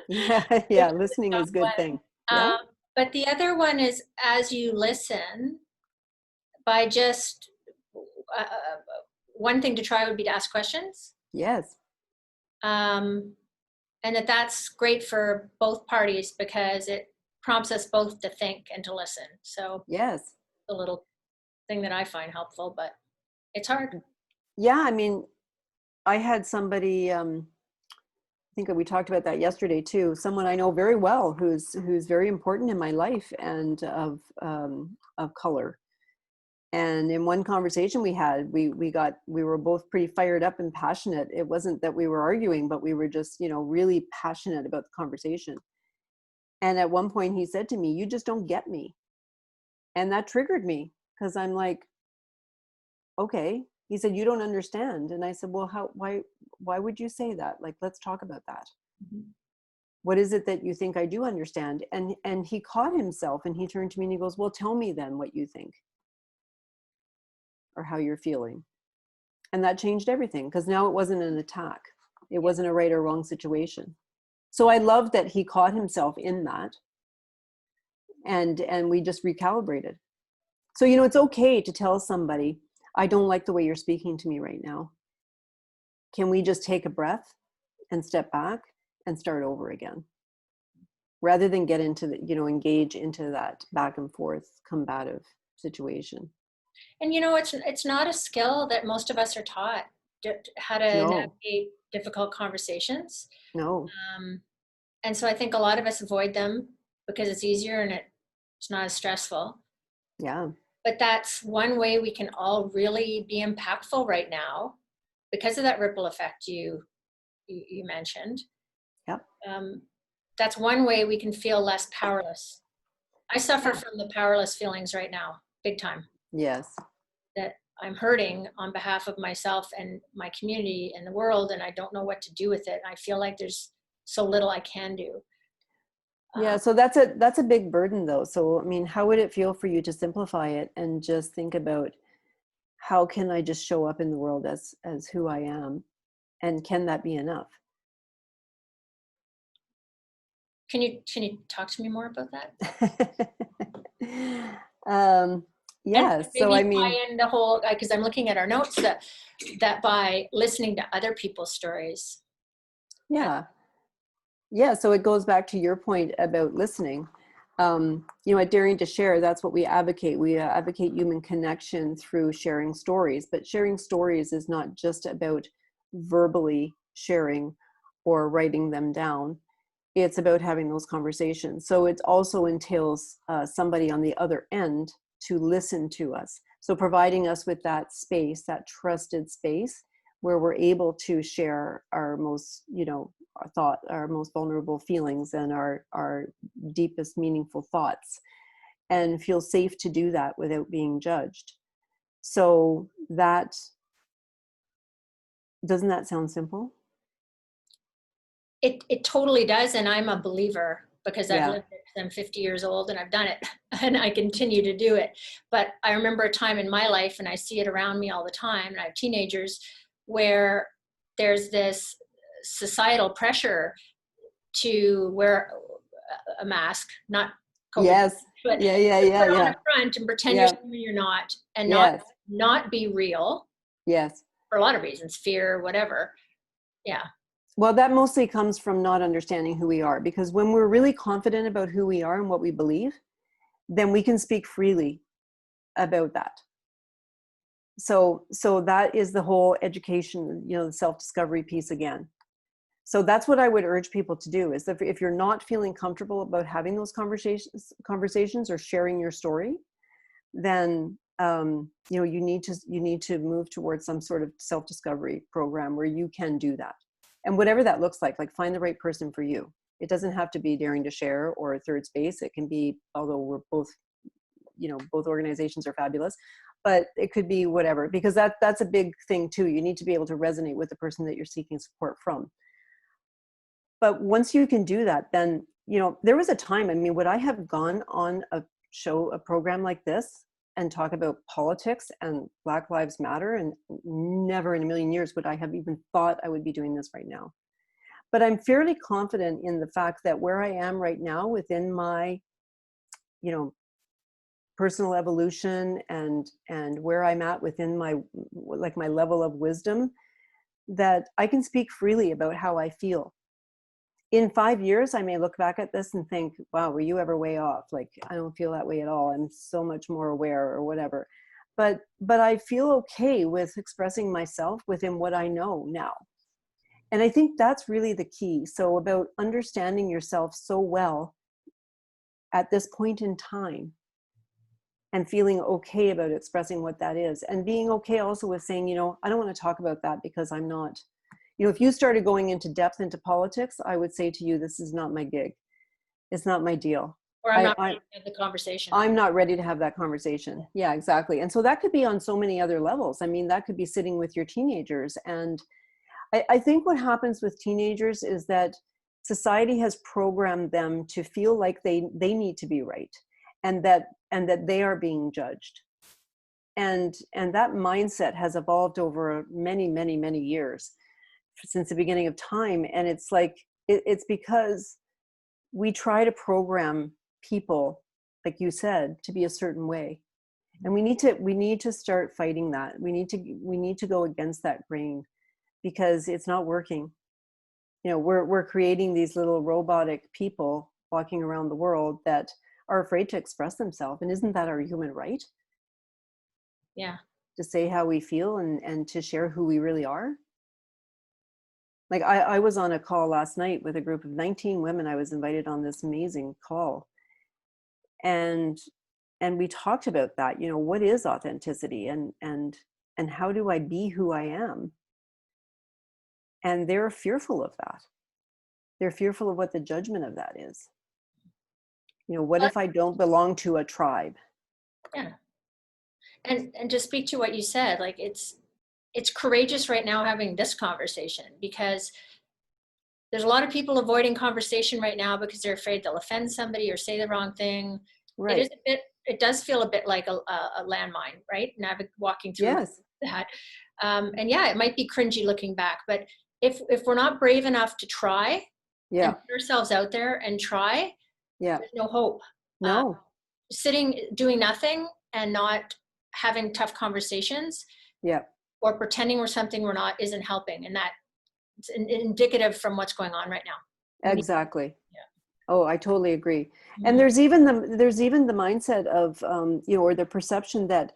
Yeah, listening is a good thing. Yeah. But the other one is, as you listen, by just one thing to try would be to ask questions. Yes. And that's great for both parties because it prompts us both to think and to listen. So yes, a little thing that I find helpful, but it's hard. Yeah, I mean, I had somebody, I think we talked about that yesterday too, someone I know very well who's very important in my life and of color. And in one conversation we had, we were both pretty fired up and passionate. It wasn't that we were arguing, but we were just, really passionate about the conversation. And at one point he said to me, "You just don't get me." And that triggered me because I'm like, okay. He said, "You don't understand." And I said, "Well, why would you say that? Like, let's talk about that. Mm-hmm. What is it that you think I do understand?" And he caught himself and he turned to me and he goes, "Well, tell me then what you think or how you're feeling." And that changed everything because now it wasn't an attack. It wasn't a right or wrong situation. So I love that he caught himself in that. and we just recalibrated. So, you know, it's okay to tell somebody, I don't like the way you're speaking to me right now. Can we just take a breath and step back and start over again? Rather than get into the, you know, engage into that back and forth combative situation. And you know, it's not a skill that most of us are taught, how to No, navigate difficult conversations. no, And so I think a lot of us avoid them because it's easier and it's not as stressful. yeah, But that's one way we can all really be impactful right now because of that ripple effect you mentioned. yeah, That's one way we can feel less powerless. I suffer yeah, from the powerless feelings right now, big time. yes. That I'm hurting on behalf of myself and my community and the world, and I don't know what to do with it. I feel like there's so little I can do. Yeah, so that's a big burden though. So I mean, how would it feel for you to simplify it and just think about how can I just show up in the world as who I am, and can that be enough? Can you talk to me more about that? um, And yeah, so I maybe mean, tie in the whole, because I'm looking at our notes that by listening to other people's stories. yeah, yeah. So it goes back to your point about listening. You know, at Daring to Share, that's what we advocate. We advocate human connection through sharing stories, but sharing stories is not just about verbally sharing or writing them down. It's about having those conversations. So it also entails somebody on the other end to listen to us. So providing us with that space, that trusted space where we're able to share our most, you know, our most vulnerable feelings and our deepest meaningful thoughts, and feel safe to do that without being judged. So that, doesn't that sound simple? It totally does, and I'm a believer because I've Yeah. lived it. I'm 50 years old and I've done it, and I continue to do it. But I remember a time in my life, and I see it around me all the time, and I have teenagers where there's this societal pressure to wear a mask, not COVID, Yes. but Yeah, yeah, to yeah, put on a yeah. front and pretend you're Yeah. someone you're not, and Yes. not be real Yes. for a lot of reasons, fear, whatever. Yeah. Well, that mostly comes from not understanding who we are, because when we're really confident about who we are and what we believe, then we can speak freely about that. So that is the whole education, you know, the self-discovery piece again. So that's what I would urge people to do, is that if you're not feeling comfortable about having those conversations or sharing your story, then you know, you need to move towards some sort of self-discovery program where you can do that. And whatever that looks like find the right person for you. It doesn't have to be Daring to Share or Third Space. It can be, although we're both, you know, both organizations are fabulous, but it could be whatever, because that's a big thing too. You need to be able to resonate with the person that you're seeking support from. But once you can do that, then, you know, there was a time, I mean, would I have gone on a program like this and talk about politics and Black Lives Matter? And never in a million years would I have even thought I would be doing this right now. But I'm fairly confident in the fact that where I am right now within my, you know, personal evolution and where I'm at within my, like, my level of wisdom, that I can speak freely about how I feel. In 5 years, I may look back at this and think, wow, were you ever way off? Like, I don't feel that way at all. I'm so much more aware or whatever. But I feel okay with expressing myself within what I know now. And I think that's really the key. So about understanding yourself so well at this point in time and feeling okay about expressing what that is, and being okay also with saying, you know, I don't want to talk about that because I'm not, you know, if you started going into depth into politics, I would say to you, this is not my gig. It's not my deal. Or I'm not ready to have the conversation. I'm not ready to have that conversation. Yeah, exactly. And so that could be on so many other levels. I mean, that could be sitting with your teenagers. And I think what happens with teenagers is that society has programmed them to feel like they need to be right, and that they are being judged. And that mindset has evolved over many years, since the beginning of time. And it's like, it's because we try to program people like you said, to be a certain way. And we need to start fighting that. We need to go against that grain, because it's not working. You know, we're creating these little robotic people walking around the world that are afraid to express themselves. And isn't that our human right? Yeah. To say how we feel and to share who we really are. Like I was on a call last night with a group of 19 women. I was invited on this amazing call. And we talked about that, you know, what is authenticity, and how do I be who I am? And they're fearful of that. They're fearful of what the judgment of that is. You know, what if I don't belong to a tribe? Yeah. And to speak to what you said, like it's courageous right now having this conversation, because there's a lot of people avoiding conversation right now because they're afraid they'll offend somebody or say the wrong thing. Right. It does feel a bit like a landmine, right? Walking through Yes. that. And yeah, it might be cringy looking back, but if we're not brave enough to try and put ourselves out there and try, there's no hope. No. Sitting, doing nothing and not having tough conversations or pretending we're something we're not isn't helping. And that it's indicative from what's going on right now. Exactly. Yeah. Oh, I totally agree. Mm-hmm. And there's even the mindset of, you know, or the perception that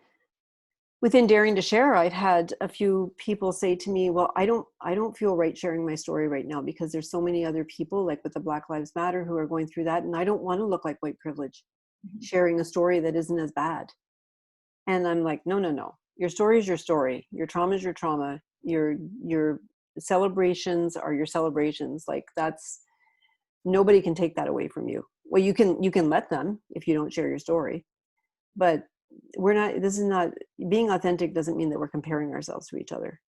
within Daring to Share, I've had a few people say to me, well, I don't feel right sharing my story right now because there's so many other people, like with the Black Lives Matter, who are going through that. And I don't want to look like white privilege, sharing a story that isn't as bad. And I'm like, no. Your story is your story. Your trauma is your trauma. Your celebrations are your celebrations. Like nobody can take that away from you. Well, you can let them if you don't share your story, but being authentic doesn't mean that we're comparing ourselves to each other.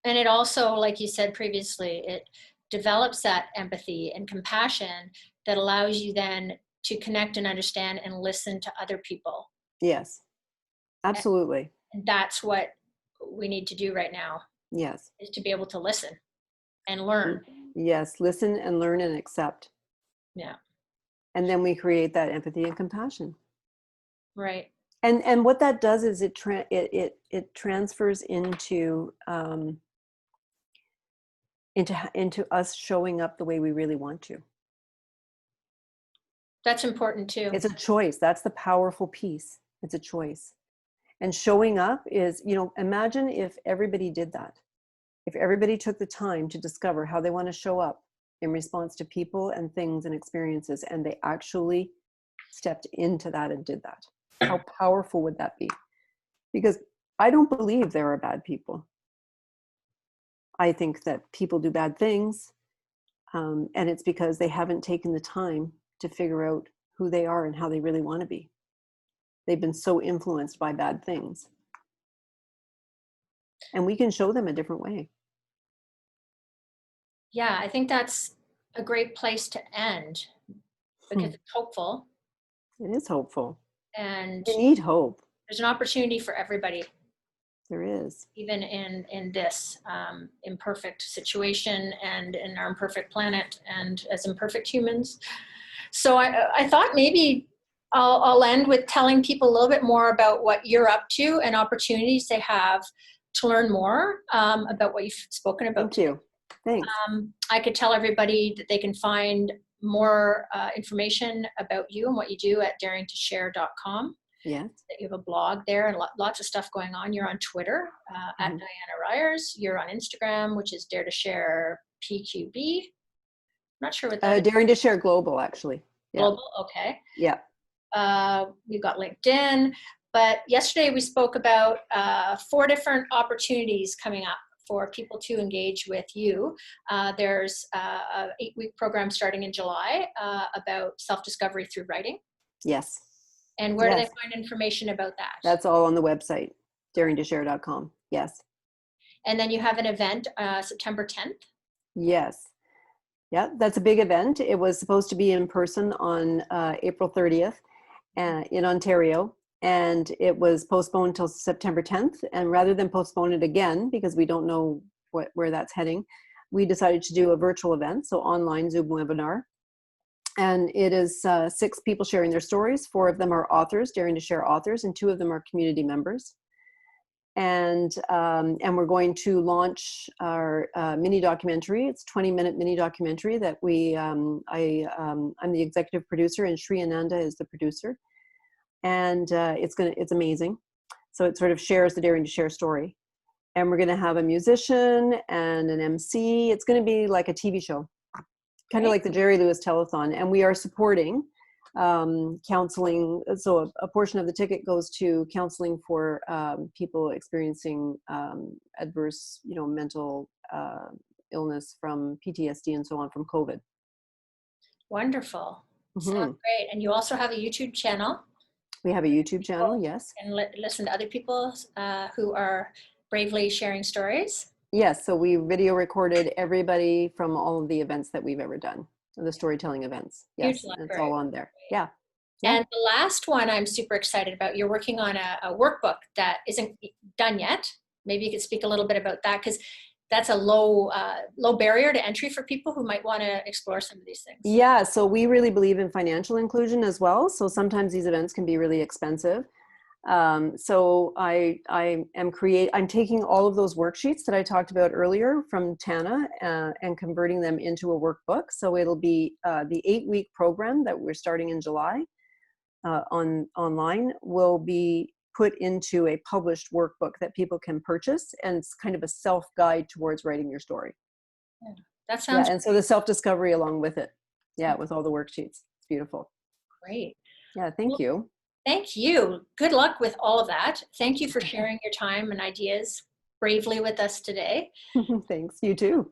And it also, like you said previously, it develops that empathy and compassion that allows you then to connect and understand and listen to other people. Yes, absolutely. And that's what we need to do right now. Yes. Is to be able to listen and learn. Yes, listen and learn and accept. Yeah. And then we create that empathy and compassion. Right. And what that does is it transfers into us showing up the way we really want to. That's important too. It's a choice. That's the powerful piece. It's a choice. And showing up is, you know, imagine if everybody did that. If everybody took the time to discover how they want to show up in response to people and things and experiences, and they actually stepped into that and did that, how powerful would that be? Because I don't believe there are bad people. I think that people do bad things, and it's because they haven't taken the time to figure out who they are and how they really want to be. They've been so influenced by bad things. And we can show them a different way. Yeah, I think that's a great place to end, because it's hopeful. It is hopeful. And we need hope. There's an opportunity for everybody. There is. Even in this imperfect situation and in our imperfect planet and as imperfect humans. So I thought maybe I'll end with telling people a little bit more about what you're up to and opportunities they have to learn more about what you've spoken about. Thank you. Thanks. I could tell everybody that they can find more information about you and what you do at daringtoshare.com. Yes. That you have a blog there and lots of stuff going on. You're on Twitter at Diana Reyers. You're on Instagram, which is Dare to Share PQB. I'm not sure what that is. Daring to Share Global, actually. Yeah. Global, okay. Yeah. We've got LinkedIn. But yesterday we spoke about 4 different opportunities coming up for people to engage with you. There's a 8-week program starting in July about self-discovery through writing. Yes. And where do they find information about that? That's all on the website, daringtoshare.com. Yes. And then you have an event September 10th? Yes. Yeah, that's a big event. It was supposed to be in person on April 30th in Ontario, and it was postponed until September 10th. And rather than postpone it again, because we don't know where that's heading, we decided to do a virtual event, so online Zoom webinar. And it is 6 people sharing their stories. 4 of them are authors, daring to share authors, and 2 of them are community members. And we're going to launch our mini documentary. It's a 20-minute mini documentary that I'm the executive producer, and Sri Ananda is the producer. And it's amazing. So it sort of shares the daring to share story. And we're going to have a musician and an MC. It's going to be like a TV show, kind of like the Jerry Lewis Telethon. And we are supporting counseling. So a portion of the ticket goes to counseling for people experiencing adverse, mental illness from PTSD and so on from COVID. Wonderful. Sounds great. And you also have a YouTube channel. We have a YouTube channel, yes. And listen to other people who are bravely sharing stories. Yes, so we video recorded everybody from all of the events that we've ever done, the storytelling events. Yes, it's all on there. Yeah. And the last one I'm super excited about, you're working on a workbook that isn't done yet. Maybe you could speak a little bit about that, because that's a low barrier to entry for people who might want to explore some of these things. Yeah, so we really believe in financial inclusion as well. So sometimes these events can be really expensive. So I'm taking all of those worksheets that I talked about earlier from Tana and converting them into a workbook. So it'll be the 8-week program that we're starting in July online will be put into a published workbook that people can purchase, and it's kind of a self-guide towards writing your story. Yeah, that sounds and so the self-discovery along with it. Yeah, with all the worksheets. It's beautiful. Great. Yeah, thank you. Thank you. Good luck with all of that. Thank you for sharing your time and ideas bravely with us today. Thanks. You too.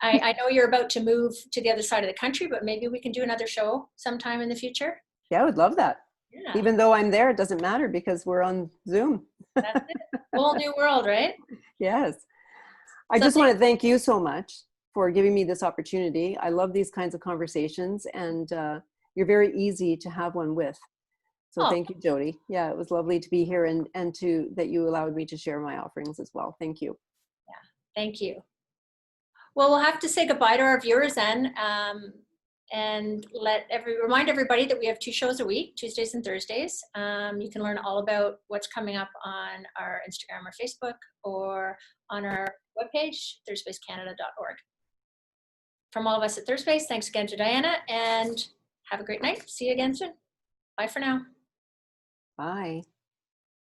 I know you're about to move to the other side of the country, but maybe we can do another show sometime in the future. Yeah, I would love that. Yeah. Even though I'm there, it doesn't matter because we're on Zoom. That's it. Whole new world, right? Yes. I just want to thank you so much for giving me this opportunity. I love these kinds of conversations, and you're very easy to have one with. So thank you, Jody. Yeah, it was lovely to be here and that you allowed me to share my offerings as well. Thank you. Yeah, thank you. Well, we'll have to say goodbye to our viewers then, and remind everybody that we have 2 shows a week, Tuesdays and Thursdays. You can learn all about what's coming up on our Instagram or Facebook or on our webpage, thirdspacecanada.org. From all of us at Third Space, thanks again to Diana, and have a great night. See you again soon. Bye for now. Bye.